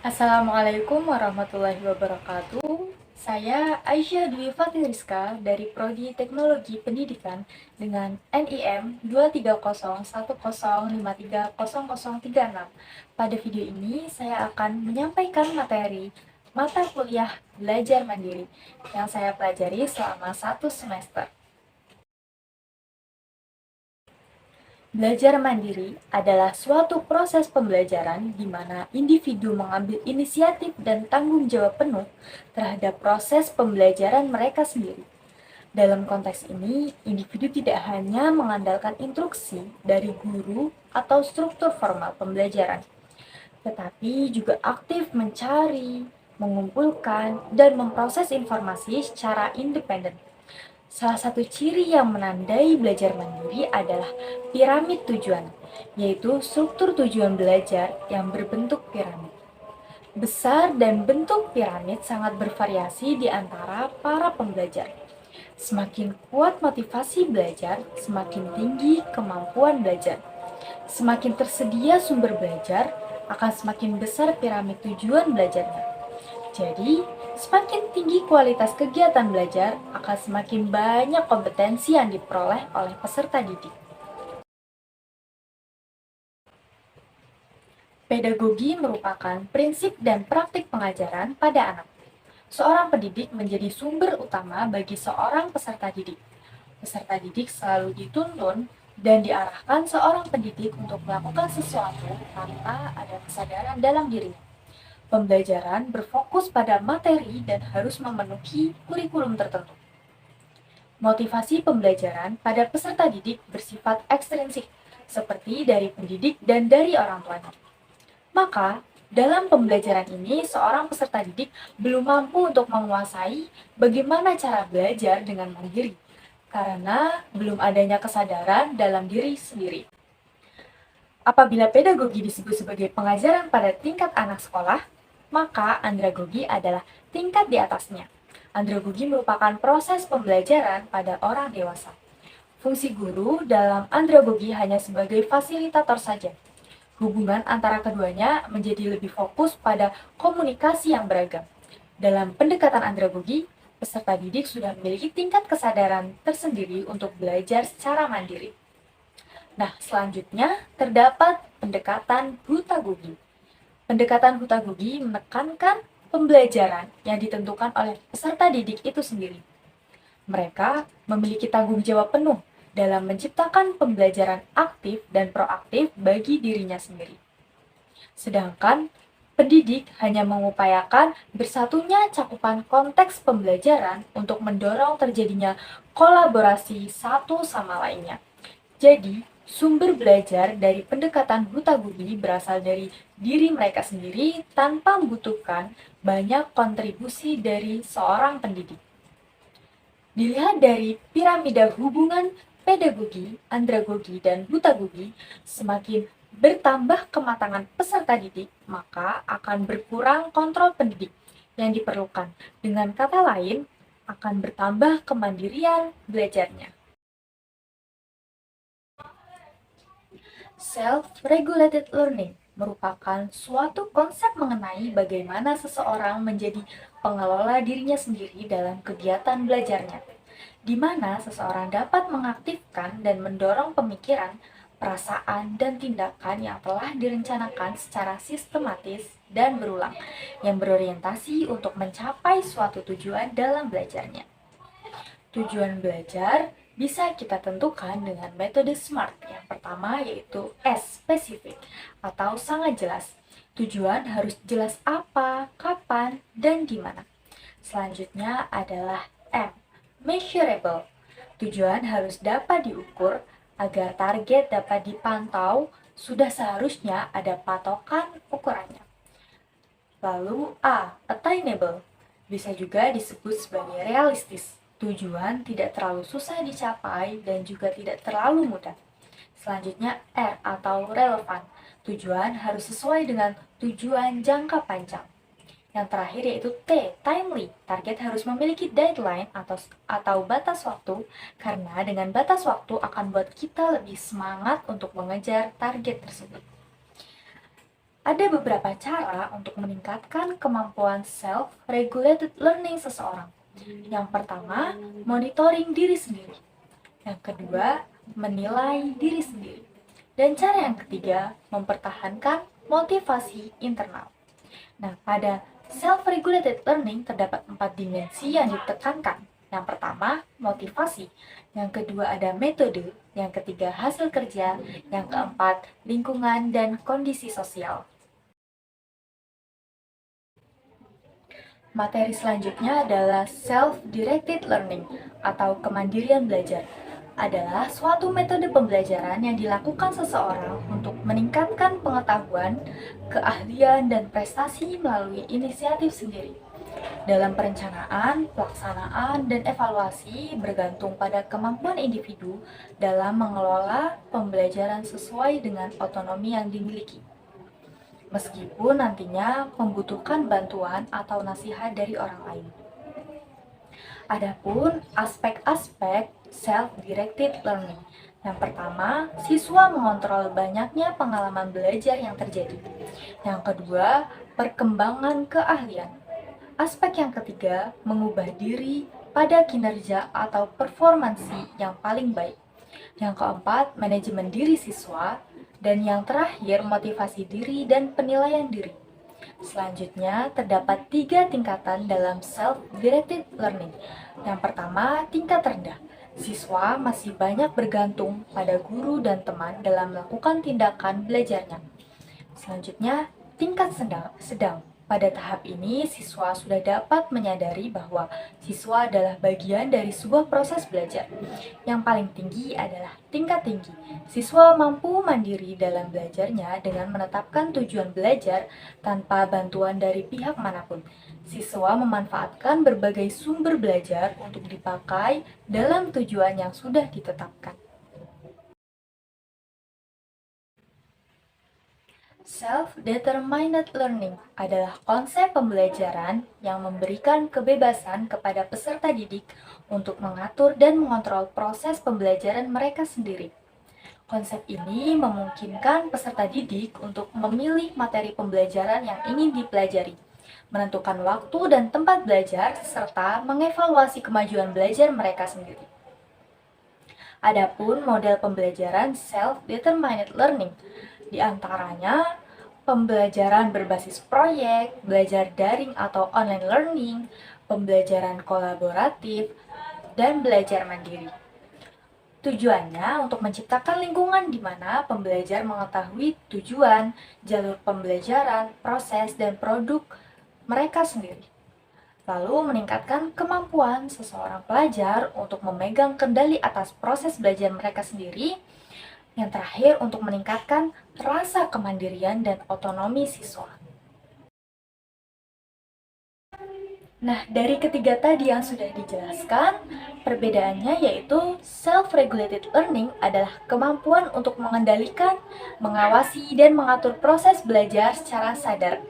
Assalamualaikum warahmatullahi wabarakatuh. Saya Aisyah Dwi Fatiriska dari Prodi Teknologi Pendidikan dengan NIM 23010530036. Pada video ini saya akan menyampaikan materi mata kuliah belajar mandiri yang saya pelajari selama 1 semester. Belajar mandiri adalah suatu proses pembelajaran di mana individu mengambil inisiatif dan tanggung jawab penuh terhadap proses pembelajaran mereka sendiri. Dalam konteks ini, individu tidak hanya mengandalkan instruksi dari guru atau struktur formal pembelajaran, tetapi juga aktif mencari, mengumpulkan, dan memproses informasi secara independen. Salah satu ciri yang menandai belajar mandiri adalah piramid tujuan, yaitu struktur tujuan belajar yang berbentuk piramid. Besar dan bentuk piramid sangat bervariasi di antara para pembelajar. Semakin kuat motivasi belajar, semakin tinggi kemampuan belajar. Semakin tersedia sumber belajar, akan semakin besar piramid tujuan belajarnya. Jadi, semakin tinggi kualitas kegiatan belajar, akan semakin banyak kompetensi yang diperoleh oleh peserta didik. Pedagogi merupakan prinsip dan praktik pengajaran pada anak. Seorang pendidik menjadi sumber utama bagi seorang peserta didik. Peserta didik selalu dituntun dan diarahkan seorang pendidik untuk melakukan sesuatu tanpa ada kesadaran dalam dirinya. Pembelajaran berfokus pada materi dan harus memenuhi kurikulum tertentu. Motivasi pembelajaran pada peserta didik bersifat ekstrinsik, seperti dari pendidik dan dari orang tuanya. Maka, dalam pembelajaran ini, seorang peserta didik belum mampu untuk menguasai bagaimana cara belajar dengan mandiri, karena belum adanya kesadaran dalam diri sendiri. Apabila pedagogi disebut sebagai pengajaran pada tingkat anak sekolah, maka andragogi adalah tingkat di atasnya. Andragogi merupakan proses pembelajaran pada orang dewasa. Fungsi guru dalam andragogi hanya sebagai fasilitator saja. Hubungan antara keduanya menjadi lebih fokus pada komunikasi yang beragam. Dalam pendekatan andragogi, peserta didik sudah memiliki tingkat kesadaran tersendiri untuk belajar secara mandiri. Nah, selanjutnya terdapat pendekatan hutagogi. Pendekatan hutagogi menekankan pembelajaran yang ditentukan oleh peserta didik itu sendiri. Mereka memiliki tanggung jawab penuh dalam menciptakan pembelajaran aktif dan proaktif bagi dirinya sendiri. Sedangkan pendidik hanya mengupayakan bersatunya cakupan konteks pembelajaran untuk mendorong terjadinya kolaborasi satu sama lainnya. Jadi, sumber belajar dari pendekatan hutagogi berasal dari diri mereka sendiri tanpa membutuhkan banyak kontribusi dari seorang pendidik. Dilihat dari piramida hubungan pedagogi, andragogi, dan hutagogi, semakin bertambah kematangan peserta didik, maka akan berkurang kontrol pendidik yang diperlukan. Dengan kata lain, akan bertambah kemandirian belajarnya. Self-regulated learning merupakan suatu konsep mengenai bagaimana seseorang menjadi pengelola dirinya sendiri dalam kegiatan belajarnya, di mana seseorang dapat mengaktifkan dan mendorong pemikiran, perasaan, dan tindakan yang telah direncanakan secara sistematis dan berulang, yang berorientasi untuk mencapai suatu tujuan dalam belajarnya. Tujuan belajar bisa kita tentukan dengan metode SMART. Yang pertama yaitu S, spesifik atau sangat jelas. Tujuan harus jelas apa, kapan, dan di mana. Selanjutnya adalah M, measurable. Tujuan harus dapat diukur agar target dapat dipantau, sudah seharusnya ada patokan ukurannya. Lalu A, attainable. Bisa juga disebut sebagai realistis. Tujuan tidak terlalu susah dicapai dan juga tidak terlalu mudah. Selanjutnya R atau relevan. Tujuan harus sesuai dengan tujuan jangka panjang. Yang terakhir yaitu T, timely. Target harus memiliki deadline atau batas waktu, karena dengan batas waktu akan buat kita lebih semangat untuk mengejar target tersebut. Ada beberapa cara untuk meningkatkan kemampuan self-regulated learning seseorang. Yang pertama, monitoring diri sendiri. Yang kedua, menilai diri sendiri. Dan cara yang ketiga, mempertahankan motivasi internal. Nah, pada self-regulated learning terdapat 4 dimensi yang ditekankan. Yang pertama, motivasi. Yang kedua ada metode. Yang ketiga, hasil kerja. Yang keempat, lingkungan dan kondisi sosial. Materi selanjutnya adalah self-directed learning atau kemandirian belajar. Adalah suatu metode pembelajaran yang dilakukan seseorang untuk meningkatkan pengetahuan, keahlian, dan prestasi melalui inisiatif sendiri. Dalam perencanaan, pelaksanaan, dan evaluasi bergantung pada kemampuan individu dalam mengelola pembelajaran sesuai dengan otonomi yang dimiliki. Meskipun nantinya membutuhkan bantuan atau nasihat dari orang lain. Adapun aspek-aspek self-directed learning. Yang pertama, siswa mengontrol banyaknya pengalaman belajar yang terjadi. Yang kedua, perkembangan keahlian. Aspek yang ketiga, mengubah diri pada kinerja atau performansi yang paling baik. Yang keempat, manajemen diri siswa. Dan yang terakhir, motivasi diri dan penilaian diri. Selanjutnya, terdapat 3 tingkatan dalam self-directed learning. Yang pertama, tingkat rendah. Siswa masih banyak bergantung pada guru dan teman dalam melakukan tindakan belajarnya. Selanjutnya, tingkat sedang. Pada tahap ini, siswa sudah dapat menyadari bahwa siswa adalah bagian dari sebuah proses belajar. Yang paling tinggi adalah tingkat tinggi. Siswa mampu mandiri dalam belajarnya dengan menetapkan tujuan belajar tanpa bantuan dari pihak manapun. Siswa memanfaatkan berbagai sumber belajar untuk dipakai dalam tujuan yang sudah ditetapkan. Self-determined learning adalah konsep pembelajaran yang memberikan kebebasan kepada peserta didik untuk mengatur dan mengontrol proses pembelajaran mereka sendiri. Konsep ini memungkinkan peserta didik untuk memilih materi pembelajaran yang ingin dipelajari, menentukan waktu dan tempat belajar, serta mengevaluasi kemajuan belajar mereka sendiri. Adapun model pembelajaran self-determined learning, di antaranya pembelajaran berbasis proyek, belajar daring atau online learning, pembelajaran kolaboratif, dan belajar mandiri. Tujuannya untuk menciptakan lingkungan di mana pembelajar mengetahui tujuan, jalur pembelajaran, proses, dan produk mereka sendiri. Lalu meningkatkan kemampuan seseorang pelajar untuk memegang kendali atas proses belajar mereka sendiri. Yang terakhir, untuk meningkatkan rasa kemandirian dan otonomi siswa. Nah, dari ketiga tadi yang sudah dijelaskan, perbedaannya yaitu self-regulated learning adalah kemampuan untuk mengendalikan, mengawasi, dan mengatur proses belajar secara sadar.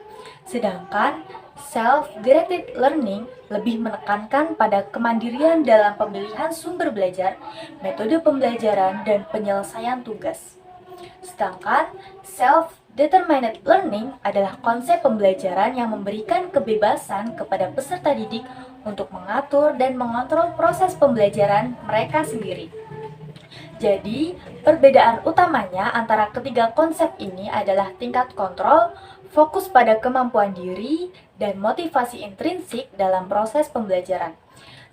Sedangkan self-directed learning lebih menekankan pada kemandirian dalam pemilihan sumber belajar, metode pembelajaran, dan penyelesaian tugas. Sedangkan self-determined learning adalah konsep pembelajaran yang memberikan kebebasan kepada peserta didik untuk mengatur dan mengontrol proses pembelajaran mereka sendiri. Jadi, perbedaan utamanya antara ketiga konsep ini adalah tingkat kontrol, fokus pada kemampuan diri, dan motivasi intrinsik dalam proses pembelajaran.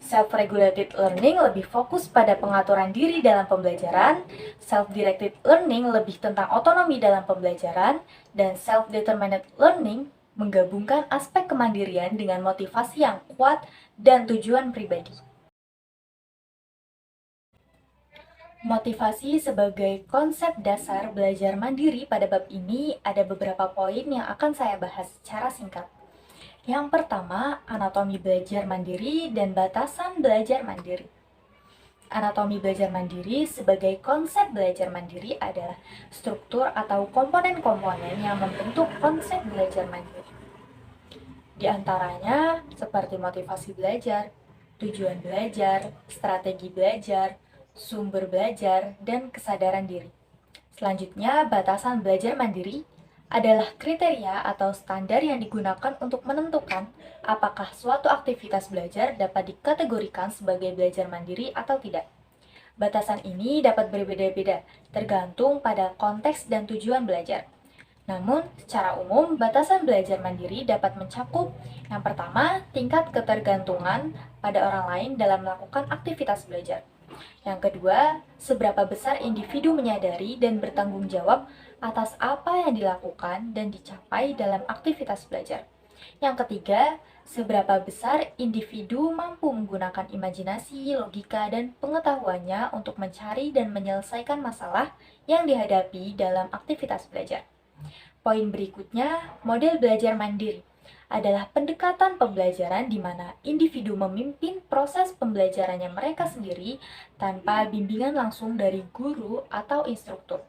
Self-regulated learning lebih fokus pada pengaturan diri dalam pembelajaran, self-directed learning lebih tentang otonomi dalam pembelajaran, dan self-determined learning menggabungkan aspek kemandirian dengan motivasi yang kuat dan tujuan pribadi. Motivasi sebagai konsep dasar belajar mandiri pada bab ini ada beberapa poin yang akan saya bahas secara singkat. Yang pertama, anatomi belajar mandiri dan batasan belajar mandiri. Anatomi belajar mandiri sebagai konsep belajar mandiri adalah struktur atau komponen-komponen yang membentuk konsep belajar mandiri. Di antaranya seperti motivasi belajar, tujuan belajar, strategi belajar, sumber belajar, dan kesadaran diri. Selanjutnya, batasan belajar mandiri adalah kriteria atau standar yang digunakan untuk menentukan apakah suatu aktivitas belajar dapat dikategorikan sebagai belajar mandiri atau tidak. Batasan ini dapat berbeda-beda, tergantung pada konteks dan tujuan belajar. Namun, secara umum, batasan belajar mandiri dapat mencakup yang pertama, tingkat ketergantungan pada orang lain dalam melakukan aktivitas belajar. Yang kedua, seberapa besar individu menyadari dan bertanggung jawab atas apa yang dilakukan dan dicapai dalam aktivitas belajar. Yang ketiga, seberapa besar individu mampu menggunakan imajinasi, logika, dan pengetahuannya untuk mencari dan menyelesaikan masalah yang dihadapi dalam aktivitas belajar. Poin berikutnya, model belajar mandiri adalah pendekatan pembelajaran di mana individu memimpin proses pembelajarannya mereka sendiri tanpa bimbingan langsung dari guru atau instruktur.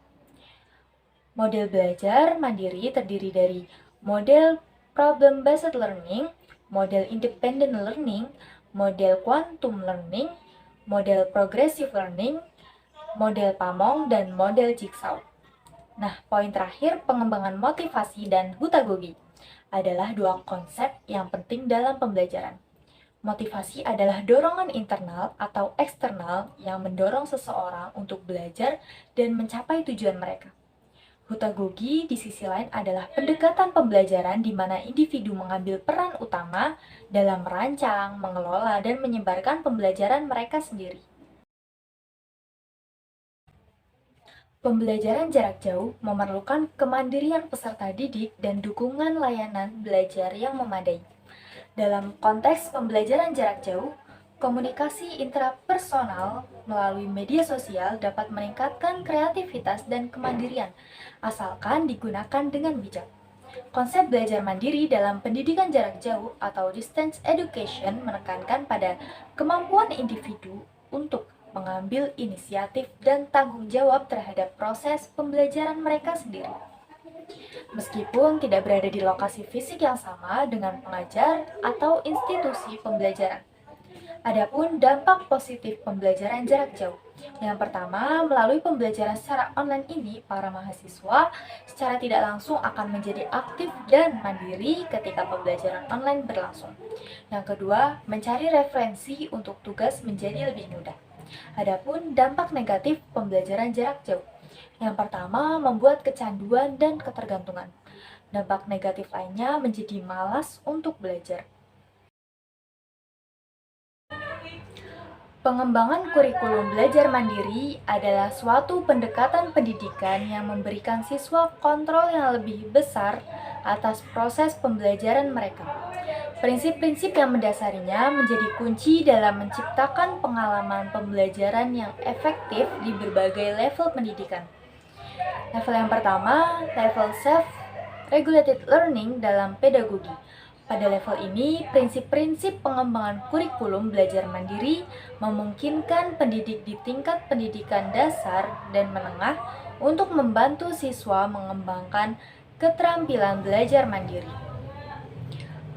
Model belajar mandiri terdiri dari model problem-based learning, model independent learning, model quantum learning, model progressive learning, model Pamong, dan model Jigsaw. Nah, poin terakhir, pengembangan motivasi dan hutagogi adalah dua konsep yang penting dalam pembelajaran. Motivasi adalah dorongan internal atau eksternal yang mendorong seseorang untuk belajar dan mencapai tujuan mereka. Hutagogi di sisi lain adalah pendekatan pembelajaran di mana individu mengambil peran utama dalam merancang, mengelola, dan menyebarkan pembelajaran mereka sendiri. Pembelajaran jarak jauh memerlukan kemandirian peserta didik dan dukungan layanan belajar yang memadai. Dalam konteks pembelajaran jarak jauh, komunikasi intrapersonal melalui media sosial dapat meningkatkan kreativitas dan kemandirian, asalkan digunakan dengan bijak. Konsep belajar mandiri dalam pendidikan jarak jauh atau distance education menekankan pada kemampuan individu untuk mengambil inisiatif dan tanggung jawab terhadap proses pembelajaran mereka sendiri. Meskipun tidak berada di lokasi fisik yang sama dengan pengajar atau institusi pembelajaran. Adapun dampak positif pembelajaran jarak jauh. Yang pertama, melalui pembelajaran secara online ini, para mahasiswa secara tidak langsung akan menjadi aktif dan mandiri ketika pembelajaran online berlangsung. Yang kedua, mencari referensi untuk tugas menjadi lebih mudah. Adapun dampak negatif pembelajaran jarak jauh. Yang pertama, membuat kecanduan dan ketergantungan. Dampak negatif lainnya menjadi malas untuk belajar. Pengembangan kurikulum belajar mandiri adalah suatu pendekatan pendidikan yang memberikan siswa kontrol yang lebih besar atas proses pembelajaran mereka. Prinsip-prinsip yang mendasarinya menjadi kunci dalam menciptakan pengalaman pembelajaran yang efektif di berbagai level pendidikan. Level yang pertama, level self-regulated learning dalam pedagogi. Pada level ini, prinsip-prinsip pengembangan kurikulum belajar mandiri memungkinkan pendidik di tingkat pendidikan dasar dan menengah untuk membantu siswa mengembangkan keterampilan belajar mandiri.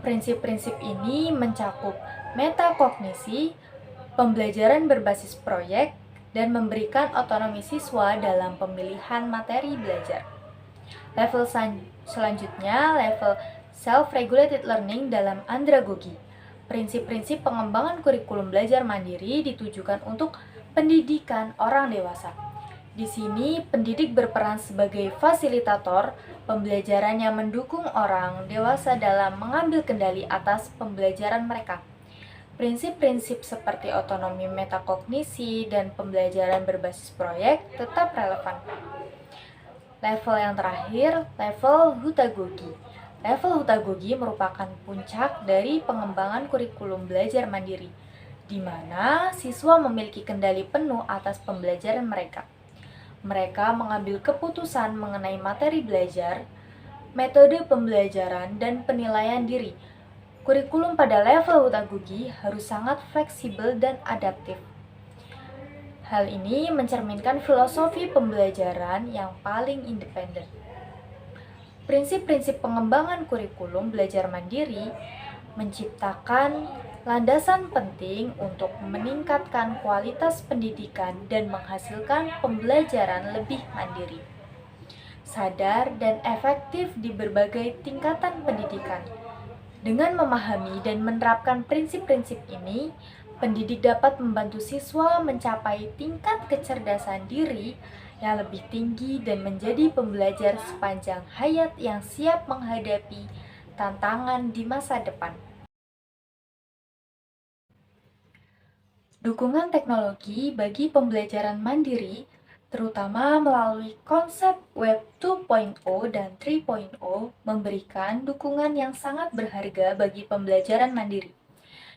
Prinsip-prinsip ini mencakup metakognisi, pembelajaran berbasis proyek, dan memberikan otonomi siswa dalam pemilihan materi belajar. Level selanjutnya, level self-regulated learning dalam andragogi. Prinsip-prinsip pengembangan kurikulum belajar mandiri ditujukan untuk pendidikan orang dewasa. Di sini, pendidik berperan sebagai fasilitator pembelajaran yang mendukung orang dewasa dalam mengambil kendali atas pembelajaran mereka. Prinsip-prinsip seperti otonomi metakognisi dan pembelajaran berbasis proyek tetap relevan. Level yang terakhir, level hutagogi. Level hutagogi merupakan puncak dari pengembangan kurikulum belajar mandiri, di mana siswa memiliki kendali penuh atas pembelajaran mereka. Mereka mengambil keputusan mengenai materi belajar, metode pembelajaran, dan penilaian diri. Kurikulum pada level hutagogi harus sangat fleksibel dan adaptif. Hal ini mencerminkan filosofi pembelajaran yang paling independen. Prinsip-prinsip pengembangan kurikulum belajar mandiri menciptakan landasan penting untuk meningkatkan kualitas pendidikan dan menghasilkan pembelajaran lebih mandiri. sadar, dan efektif di berbagai tingkatan pendidikan. Dengan memahami dan menerapkan prinsip-prinsip ini, pendidik dapat membantu siswa mencapai tingkat kecerdasan diri yang lebih tinggi dan menjadi pembelajar sepanjang hayat yang siap menghadapi tantangan di masa depan. Dukungan teknologi bagi pembelajaran mandiri, terutama melalui konsep Web 2.0 dan 3.0, memberikan dukungan yang sangat berharga bagi pembelajaran mandiri.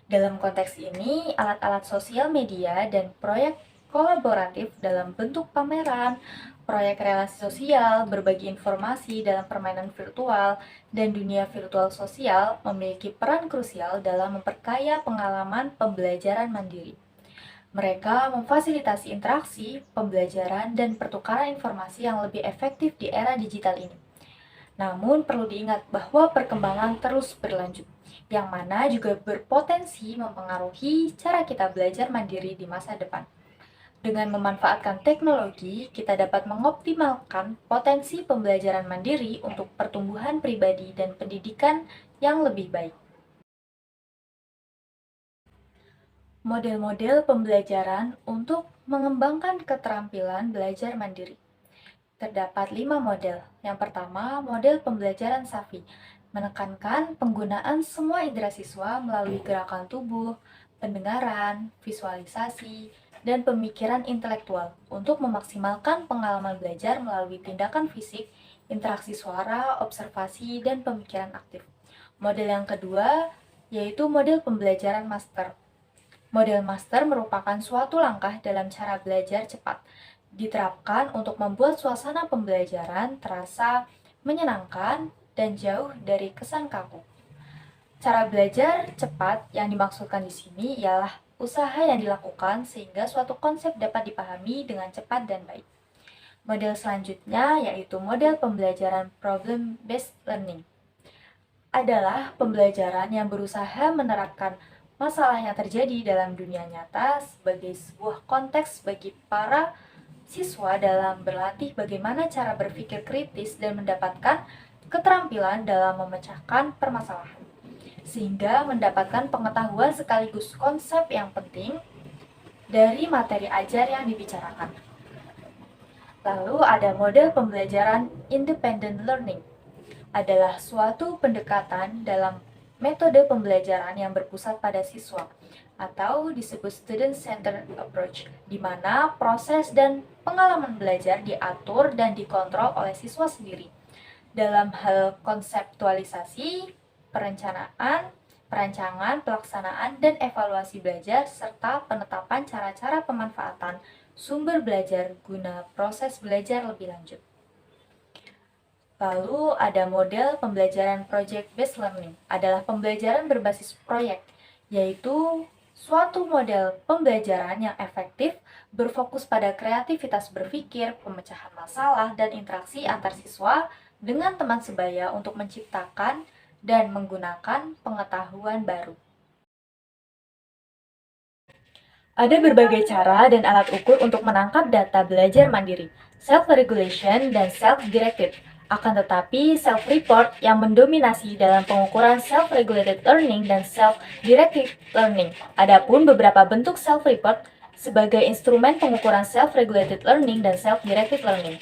Dalam konteks ini, alat-alat sosial media dan proyek kolaboratif dalam bentuk pameran, proyek relasi sosial, berbagi informasi dalam permainan virtual, dan dunia virtual sosial memiliki peran krusial dalam memperkaya pengalaman pembelajaran mandiri. Mereka memfasilitasi interaksi, pembelajaran, dan pertukaran informasi yang lebih efektif di era digital ini. Namun perlu diingat bahwa perkembangan terus berlanjut, yang mana juga berpotensi mempengaruhi cara kita belajar mandiri di masa depan. Dengan memanfaatkan teknologi, kita dapat mengoptimalkan potensi pembelajaran mandiri untuk pertumbuhan pribadi dan pendidikan yang lebih baik. Model-model pembelajaran untuk mengembangkan keterampilan belajar mandiri. Terdapat 5 model. Yang pertama, model pembelajaran SAFI, menekankan penggunaan semua indera siswa melalui gerakan tubuh, pendengaran, visualisasi, dan pemikiran intelektual untuk memaksimalkan pengalaman belajar melalui tindakan fisik, interaksi suara, observasi, dan pemikiran aktif. Model yang kedua yaitu model pembelajaran master. Model master merupakan suatu langkah dalam cara belajar cepat, diterapkan untuk membuat suasana pembelajaran terasa menyenangkan dan jauh dari kesan kaku. Cara belajar cepat yang dimaksudkan di sini ialah usaha yang dilakukan sehingga suatu konsep dapat dipahami dengan cepat dan baik. Model selanjutnya yaitu model pembelajaran problem-based learning. Adalah pembelajaran yang berusaha menerapkan masalah yang terjadi dalam dunia nyata sebagai sebuah konteks bagi para siswa dalam berlatih bagaimana cara berpikir kritis dan mendapatkan keterampilan dalam memecahkan permasalahan, sehingga mendapatkan pengetahuan sekaligus konsep yang penting dari materi ajar yang dibicarakan. Lalu ada model pembelajaran independent learning, adalah suatu pendekatan dalam metode pembelajaran yang berpusat pada siswa, atau disebut student-centered approach, di mana proses dan pengalaman belajar diatur dan dikontrol oleh siswa sendiri. Dalam hal konseptualisasi, perancangan, pelaksanaan, dan evaluasi belajar, serta penetapan cara-cara pemanfaatan sumber belajar guna proses belajar lebih lanjut. Lalu ada model pembelajaran project-based learning, adalah pembelajaran berbasis proyek, yaitu suatu model pembelajaran yang efektif, berfokus pada kreativitas berpikir, pemecahan masalah, dan interaksi antar siswa dengan teman sebaya untuk menciptakan dan menggunakan pengetahuan baru. Ada berbagai cara dan alat ukur untuk menangkap data belajar mandiri, self-regulation dan self-directed. Akan tetapi, self-report yang mendominasi dalam pengukuran self-regulated learning dan self-directed learning. Adapun beberapa bentuk self-report sebagai instrumen pengukuran self-regulated learning dan self-directed learning.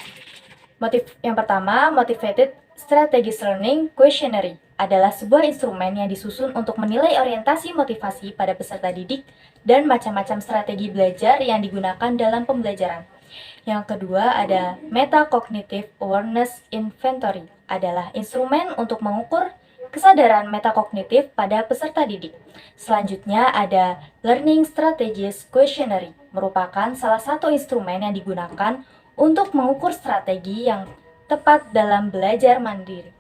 Yang pertama, Motivated Strategies Learning Questionnaire adalah sebuah instrumen yang disusun untuk menilai orientasi motivasi pada peserta didik dan macam-macam strategi belajar yang digunakan dalam pembelajaran. Yang kedua ada Metacognitive Awareness Inventory, adalah instrumen untuk mengukur kesadaran metakognitif pada peserta didik. Selanjutnya ada Learning Strategies Questionnaire, merupakan salah satu instrumen yang digunakan untuk mengukur strategi yang tepat dalam belajar mandiri.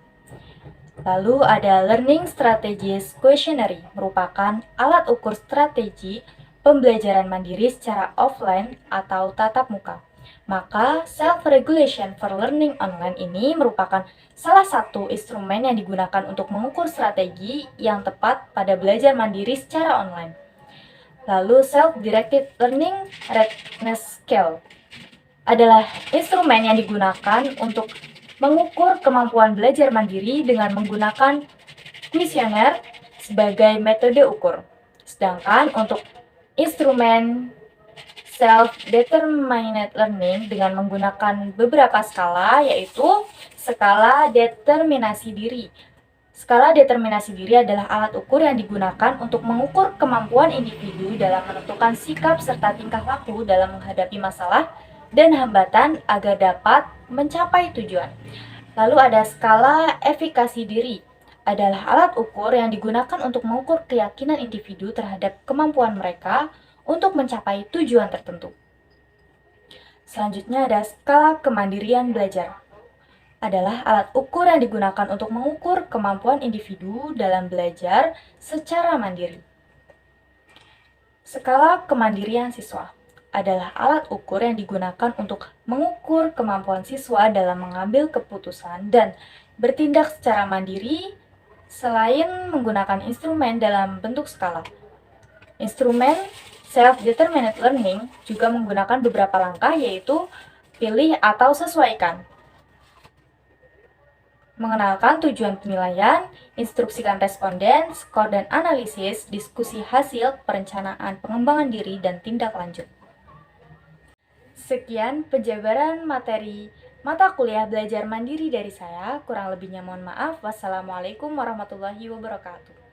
Lalu ada Learning Strategies Questionnaire, merupakan alat ukur strategi pembelajaran mandiri secara offline atau tatap muka. Maka, self-regulation for learning online ini merupakan salah satu instrumen yang digunakan untuk mengukur strategi yang tepat pada belajar mandiri secara online. Lalu, self-directed learning readiness scale adalah instrumen yang digunakan untuk mengukur kemampuan belajar mandiri dengan menggunakan kuesioner sebagai metode ukur. Sedangkan untuk instrumen self-determined learning dengan menggunakan beberapa skala, yaitu skala determinasi diri. Skala determinasi diri adalah alat ukur yang digunakan untuk mengukur kemampuan individu dalam menentukan sikap serta tingkah laku dalam menghadapi masalah dan hambatan agar dapat mencapai tujuan. Lalu ada skala efikasi diri, adalah alat ukur yang digunakan untuk mengukur keyakinan individu terhadap kemampuan mereka untuk mencapai tujuan tertentu. Selanjutnya ada skala kemandirian belajar, adalah alat ukur yang digunakan untuk mengukur kemampuan individu dalam belajar secara mandiri. Skala kemandirian siswa adalah alat ukur yang digunakan untuk mengukur kemampuan siswa dalam mengambil keputusan dan bertindak secara mandiri selain menggunakan instrumen dalam bentuk skala. Instrumen self-determined learning juga menggunakan beberapa langkah, yaitu pilih atau sesuaikan, mengenalkan tujuan penilaian, instruksikan responden, skor dan analisis, diskusi hasil, perencanaan pengembangan diri, dan tindak lanjut. Sekian penjabaran materi mata kuliah belajar mandiri dari saya. Kurang lebihnya mohon maaf. Wassalamualaikum warahmatullahi wabarakatuh.